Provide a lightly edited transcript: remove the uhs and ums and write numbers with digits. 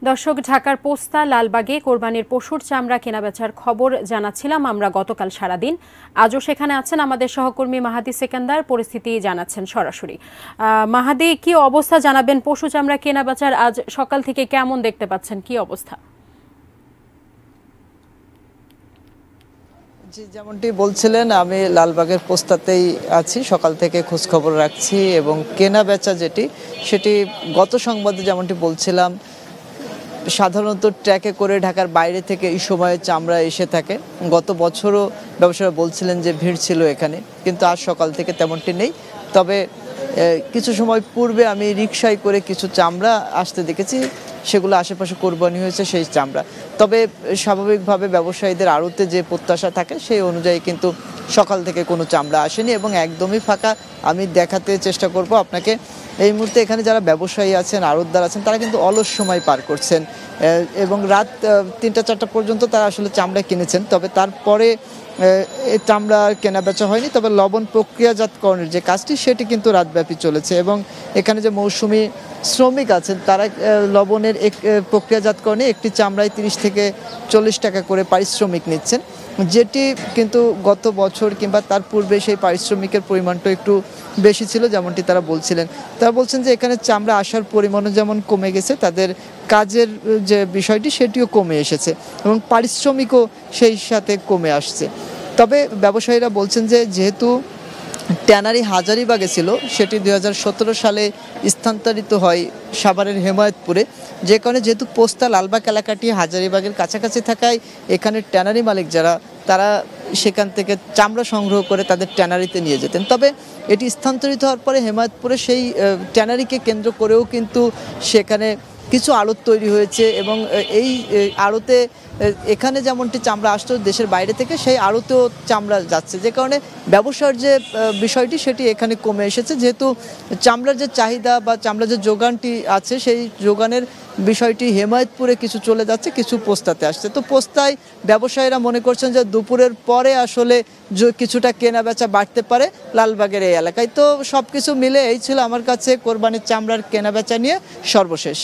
দর্শক, ঢাকার পোস্তা লালবাগে কোরবানির পশুর চামড়া কেনাবেচার খবর জানাচ্ছিলাম আমরা গতকাল সারাদিন। আজও সেখানে আছেন আমাদের সহকর্মী মাহাদি সেকেন্দার, পরিস্থিতি জানাচ্ছেন সরাসরি। মাহাদি, কি অবস্থা জানাবেন? পশু চামড়া কেনাবেচার আজ সকাল থেকে কেমন দেখতে পাচ্ছেন, কি অবস্থা? জি, যেমনটি বলছিলেন, আমি লালবাগের পোস্তাতেই আছি, সকাল থেকে খোঁজ খবর রাখছি এবং কেনা বেচা সেটি গত সংবাদে যেমনটি বলছিলাম, সাধারণত ট্র্যাকে করে ঢাকার বাইরে থেকে এই সময়ে চামড়া এসে থাকে। গত বছরও ব্যবসায়ীরা বলছিলেন যে ভিড় ছিল এখানে, কিন্তু আজ সকাল থেকে তেমনটি নেই। তবে কিছু সময় পূর্বে আমি রিকশায় করে কিছু চামড়া আসতে দেখেছি, সেগুলো আশেপাশে কোরবানি হয়েছে সেই চামড়া। তবে স্বাভাবিকভাবে ব্যবসায়ীদের আড়তে যে প্রত্যাশা থাকে সেই অনুযায়ী কিন্তু সকাল থেকে কোনো চামড়া আসেনি এবং একদমই ফাঁকা। আমি দেখাতে চেষ্টা করব আপনাকে। এই মুহূর্তে এখানে যারা ব্যবসায়ী আছেন, আড়তদার আছেন, তারা কিন্তু অলস সময় পার করছেন এবং রাত ৩টা-৪টা পর্যন্ত তারা আসলে চামড়া কিনেছেন। তবে তারপরে এই চামড়া কেনা বেচা হয়নি। তবে লবণ প্রক্রিয়াজাতকরণের যে কাজটি সেটি কিন্তু রাতব্যাপী চলেছে এবং এখানে যে মৌসুমি শ্রমিক আছেন তারা লবণের প্রক্রিয়াজাতকরণে একটি চামড়ায় 30 থেকে 40 টাকা করে পারিশ্রমিক নিচ্ছেন, যেটি কিন্তু গত বছর কিংবা তার পূর্বে সেই পারিশ্রমিকের পরিমাণটা একটু বেশি ছিল, যেমনটি তারা বলছিলেন। তারা বলছেন যে এখানে চামড়া আসার পরিমাণও যেমন কমে গেছে, তাদের কাজের যে বিষয়টি সেটিও কমে এসেছে এবং পারিশ্রমিকও সেই সাথে কমে আসছে। তবে ব্যবসায়ীরা বলছেন যে যেহেতু ট্যানারি হাজারীবাগে ছিল, সেটি 2017 সালে স্থানান্তরিত হয় সাভারের হেমায়েতপুরে, যে কারণে যেহেতু পোস্তা লালবাগ এলাকাটি হাজারীবাগের কাছাকাছি থাকায় এখানে ট্যানারি মালিক যারা, তারা সেখান থেকে চামড়া সংগ্রহ করে তাদের ট্যানারিতে নিয়ে যেতেন। তবে এটি স্থানান্তরিত হওয়ার পরে হেমায়েতপুরে সেই ট্যানারিকে কেন্দ্র করেও কিন্তু সেখানে কিছু আড়ত তৈরি হয়েছে এবং এই আড়তে এখানে যেমনটি চামড়া আসতো দেশের বাইরে থেকে, সেই আড়তেও চামড়া যাচ্ছে, যে কারণে ব্যবসার যে বিষয়টি সেটি এখানে কমে এসেছে। যেহেতু চামড়ার যে চাহিদা বা চামড়ার যে যোগানটি আছে, সেই যোগানের বিষয়টি হেমায়েতপুরে কিছু চলে যাচ্ছে, কিছু পোস্তাতে আসছে। তো পোস্তায় ব্যবসায়ীরা মনে করছেন যে দুপুরের পরে আসলে কিছুটা কেনা বেচা বাড়তে পারে লালবাগের এই এলাকায়। তো সব কিছু মিলে এই ছিল আমার কাছে কোরবানির চামড়ার কেনা বেচা নিয়ে সর্বশেষ।